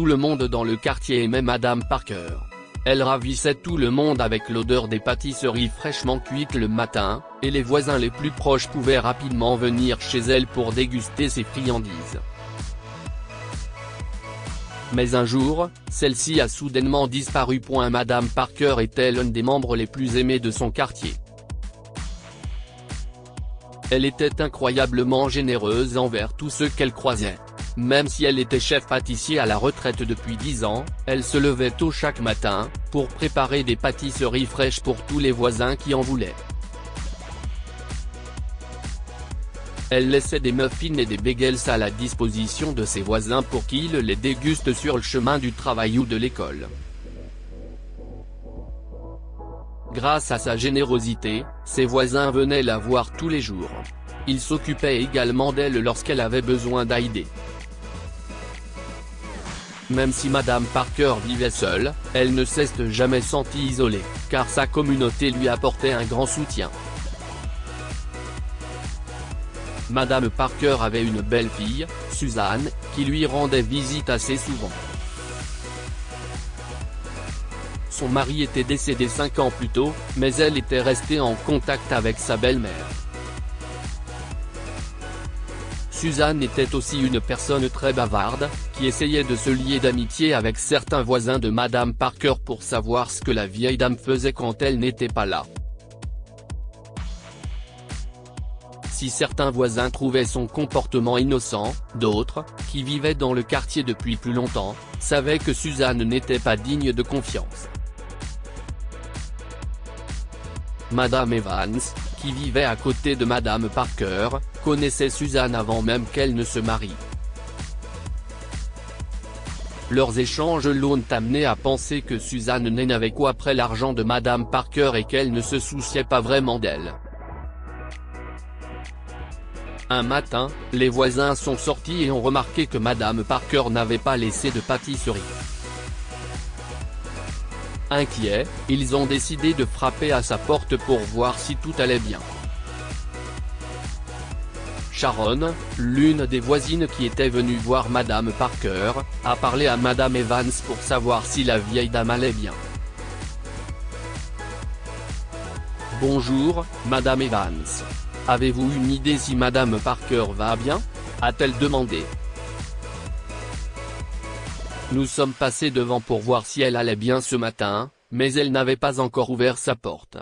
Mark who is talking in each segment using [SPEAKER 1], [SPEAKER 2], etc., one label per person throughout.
[SPEAKER 1] tout le monde dans le quartier aimait Madame Parker. Elle ravissait tout le monde avec l'odeur des pâtisseries fraîchement cuites le matin, et les voisins les plus proches pouvaient rapidement venir chez elle pour déguster ses friandises. Mais un jour, celle-ci a soudainement disparu. Madame Parker était l'un des membres les plus aimés de son quartier. Elle était incroyablement généreuse envers tous ceux qu'elle croisait. Même si elle était chef pâtissier à la retraite depuis 10 ans, elle se levait tôt chaque matin, pour préparer des pâtisseries fraîches pour tous les voisins qui en voulaient. Elle laissait des muffins et des bagels à la disposition de ses voisins pour qu'ils les dégustent sur le chemin du travail ou de l'école. Grâce à sa générosité, ses voisins venaient la voir tous les jours. Ils s'occupaient également d'elle lorsqu'elle avait besoin d'aide. Même si Madame Parker vivait seule, elle ne s'est jamais sentie isolée, car sa communauté lui apportait un grand soutien. Madame Parker avait une belle-fille, Suzanne, qui lui rendait visite assez souvent. Son mari était décédé 5 ans plus tôt, mais elle était restée en contact avec sa belle-mère. Suzanne était aussi une personne très bavarde, qui essayait de se lier d'amitié avec certains voisins de Madame Parker pour savoir ce que la vieille dame faisait quand elle n'était pas là. Si certains voisins trouvaient son comportement innocent, d'autres, qui vivaient dans le quartier depuis plus longtemps, savaient que Suzanne n'était pas digne de confiance. Madame Evans, qui vivait à côté de Madame Parker, connaissait Suzanne avant même qu'elle ne se marie. Leurs échanges l'ont amené à penser que Suzanne n'avait quoi après l'argent de Madame Parker et qu'elle ne se souciait pas vraiment d'elle. Un matin, les voisins sont sortis et ont remarqué que Madame Parker n'avait pas laissé de pâtisserie. Inquiets, ils ont décidé de frapper à sa porte pour voir si tout allait bien. Sharon, l'une des voisines qui était venue voir Madame Parker, a parlé à Madame Evans pour savoir si la vieille dame allait bien. « Bonjour, Madame Evans. Avez-vous une idée si Madame Parker va bien ?» a-t-elle demandé. « Nous sommes passés devant pour voir si elle allait bien ce matin, mais elle n'avait pas encore ouvert sa porte. »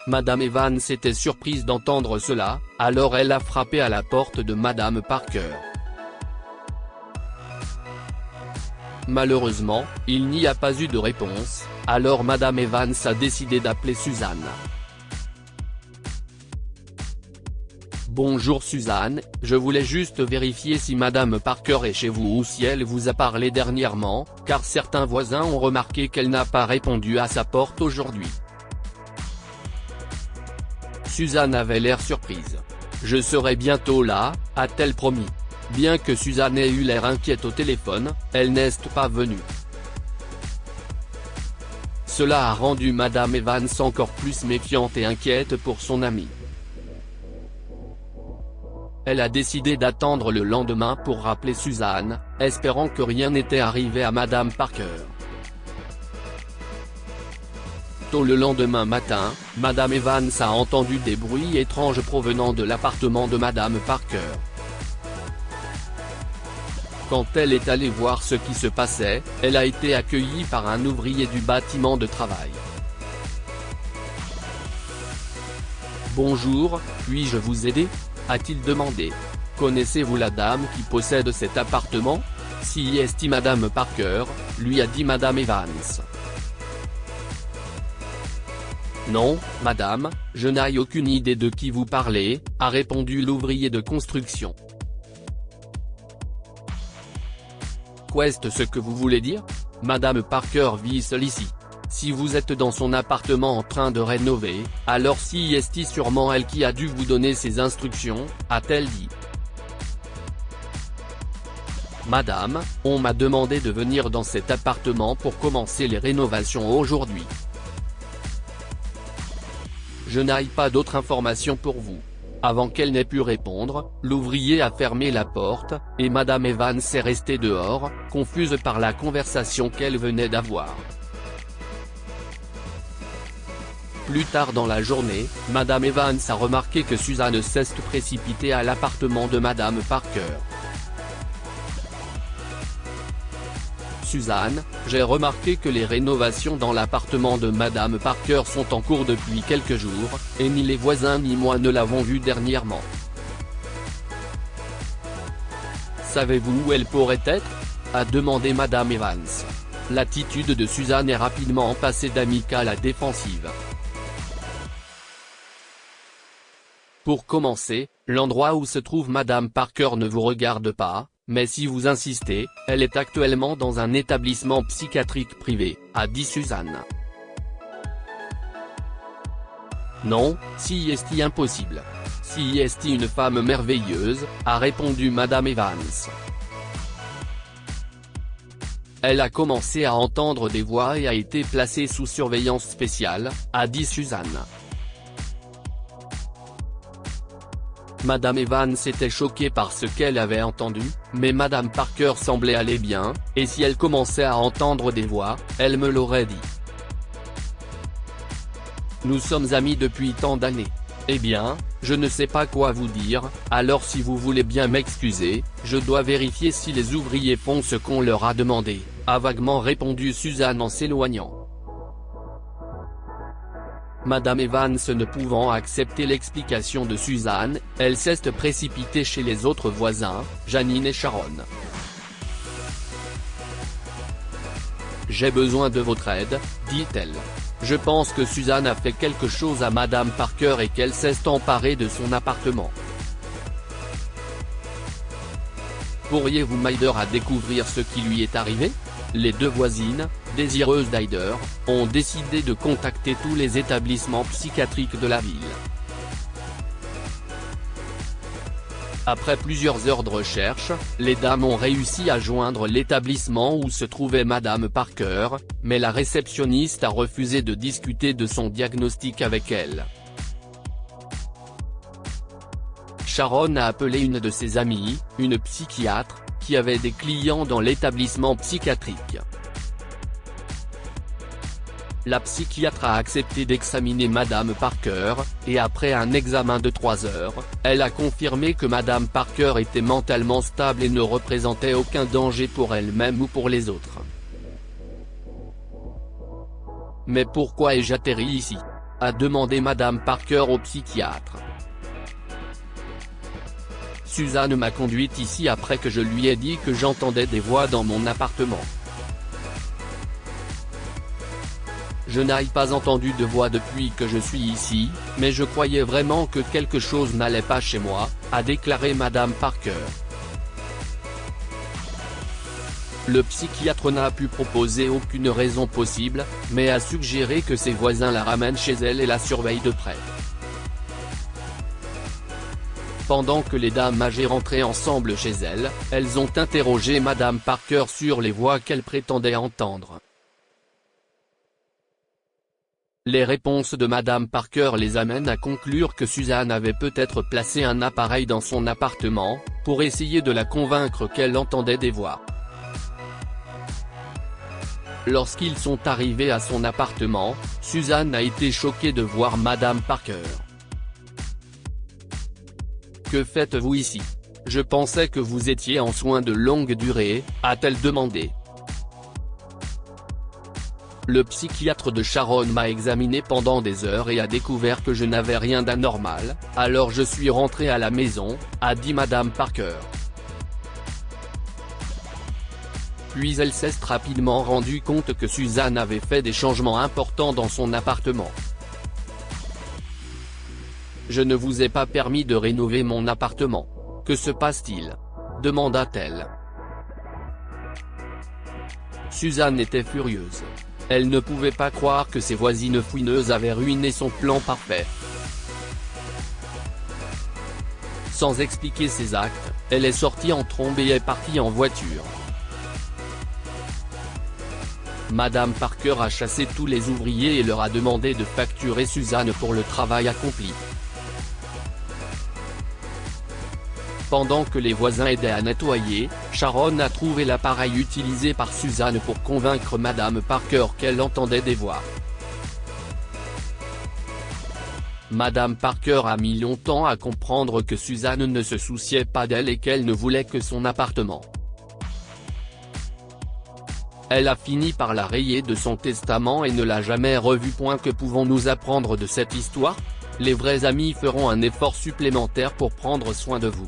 [SPEAKER 1] Madame Evans était surprise d'entendre cela, alors elle a frappé à la porte de Madame Parker. Malheureusement, il n'y a pas eu de réponse, alors Madame Evans a décidé d'appeler Suzanne. « Bonjour Suzanne, je voulais juste vérifier si Madame Parker est chez vous ou si elle vous a parlé dernièrement, car certains voisins ont remarqué qu'elle n'a pas répondu à sa porte aujourd'hui. » Suzanne avait l'air surprise. « Je serai bientôt là », a-t-elle promis. Bien que Suzanne ait eu l'air inquiète au téléphone, elle n'est pas venue. Cela a rendu Madame Evans encore plus méfiante et inquiète pour son amie. Elle a décidé d'attendre le lendemain pour rappeler Suzanne, espérant que rien n'était arrivé à Madame Parker. Tôt le lendemain matin, Madame Evans a entendu des bruits étranges provenant de l'appartement de Madame Parker. Quand elle est allée voir ce qui se passait, elle a été accueillie par un ouvrier du bâtiment de travail. « Bonjour, puis-je vous aider ?» a-t-il demandé. « Connaissez-vous la dame qui possède cet appartement ?» Si est Madame Parker, lui a dit Madame Evans. « Non, madame, je n'ai aucune idée de qui vous parlez, » a répondu l'ouvrier de construction. « Qu'est-ce ce que vous voulez dire ? Madame Parker vit seule ici. Si vous êtes dans son appartement en train de rénover, alors si est sûrement elle qui a dû vous donner ces instructions, » a-t-elle dit. « Madame, on m'a demandé de venir dans cet appartement pour commencer les rénovations aujourd'hui. Je n'ai pas d'autres informations pour vous. » Avant qu'elle n'ait pu répondre, l'ouvrier a fermé la porte, et Madame Evans est restée dehors, confuse par la conversation qu'elle venait d'avoir. Plus tard dans la journée, Madame Evans a remarqué que Suzanne s'est précipitée à l'appartement de Madame Parker. Suzanne, j'ai remarqué que les rénovations dans l'appartement de Madame Parker sont en cours depuis quelques jours, et ni les voisins ni moi ne l'avons vue dernièrement. Savez-vous où elle pourrait être ? A demandé Madame Evans. L'attitude de Suzanne est rapidement passée d'amicale à défensive. Pour commencer, l'endroit où se trouve Madame Parker ne vous regarde pas. Mais si vous insistez, elle est actuellement dans un établissement psychiatrique privé, a dit Suzanne. Non, si est impossible. Si est une femme merveilleuse, a répondu Madame Evans. Elle a commencé à entendre des voix et a été placée sous surveillance spéciale, a dit Suzanne. Madame Evans était choquée par ce qu'elle avait entendu, mais Madame Parker semblait aller bien, et si elle commençait à entendre des voix, elle me l'aurait dit. Nous sommes amis depuis tant d'années. Eh bien, je ne sais pas quoi vous dire, alors si vous voulez bien m'excuser, je dois vérifier si les ouvriers font ce qu'on leur a demandé, a vaguement répondu Suzanne en s'éloignant. Madame Evans ne pouvant accepter l'explication de Suzanne, elle s'est précipitée chez les autres voisins, Janine et Sharon. J'ai besoin de votre aide, dit-elle. Je pense que Suzanne a fait quelque chose à Madame Parker et qu'elle s'est emparée de son appartement. Pourriez-vous m'aider à découvrir ce qui lui est arrivé ? Les deux voisines, désireuses d'aider, ont décidé de contacter tous les établissements psychiatriques de la ville. Après plusieurs heures de recherche, les dames ont réussi à joindre l'établissement où se trouvait Madame Parker, mais la réceptionniste a refusé de discuter de son diagnostic avec elle. Sharon a appelé une de ses amies, une psychiatre, qui avait des clients dans l'établissement psychiatrique. La psychiatre a accepté d'examiner Madame Parker, et après un examen de 3 heures, elle a confirmé que Madame Parker était mentalement stable et ne représentait aucun danger pour elle-même ou pour les autres. Mais pourquoi ai-je atterri ici ? A demandé Madame Parker au psychiatre. Suzanne m'a conduite ici après que je lui ai dit que j'entendais des voix dans mon appartement. Je n'ai pas entendu de voix depuis que je suis ici, mais je croyais vraiment que quelque chose n'allait pas chez moi, a déclaré Madame Parker. Le psychiatre n'a pu proposer aucune raison possible, mais a suggéré que ses voisins la ramènent chez elle et la surveillent de près. Pendant que les dames âgées rentraient ensemble chez elle, elles ont interrogé Madame Parker sur les voix qu'elle prétendait entendre. Les réponses de Madame Parker les amènent à conclure que Suzanne avait peut-être placé un appareil dans son appartement, pour essayer de la convaincre qu'elle entendait des voix. Lorsqu'ils sont arrivés à son appartement, Suzanne a été choquée de voir Madame Parker. « Que faites-vous ici ? Je pensais que vous étiez en soins de longue durée », a-t-elle demandé. Le psychiatre de Sharon m'a examiné pendant des heures et a découvert que je n'avais rien d'anormal, alors je suis rentrée à la maison, a dit Madame Parker. Puis elle s'est rapidement rendue compte que Suzanne avait fait des changements importants dans son appartement. « Je ne vous ai pas permis de rénover mon appartement. Que se passe-t-il ? demanda-t-elle. Suzanne était furieuse. Elle ne pouvait pas croire que ses voisines fouineuses avaient ruiné son plan parfait. Sans expliquer ses actes, elle est sortie en trombe et est partie en voiture. Madame Parker a chassé tous les ouvriers et leur a demandé de facturer Suzanne pour le travail accompli. Pendant que les voisins aidaient à nettoyer, Sharon a trouvé l'appareil utilisé par Suzanne pour convaincre Madame Parker qu'elle entendait des voix. Madame Parker a mis longtemps à comprendre que Suzanne ne se souciait pas d'elle et qu'elle ne voulait que son appartement. Elle a fini par la rayer de son testament et ne l'a jamais revue. Que pouvons-nous apprendre de cette histoire? Les vrais amis feront un effort supplémentaire pour prendre soin de vous.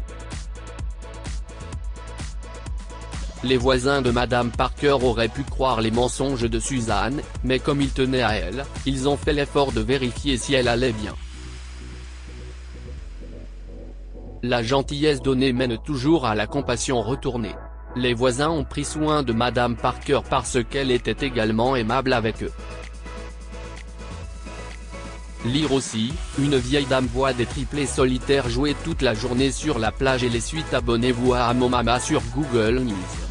[SPEAKER 1] Les voisins de Madame Parker auraient pu croire les mensonges de Suzanne, mais comme ils tenaient à elle, ils ont fait l'effort de vérifier si elle allait bien. La gentillesse donnée mène toujours à la compassion retournée. Les voisins ont pris soin de Madame Parker parce qu'elle était également aimable avec eux. Lire aussi, une vieille dame voit des triplés solitaires jouer toute la journée sur la plage et les suites. Abonnez-vous à Amomama sur Google News.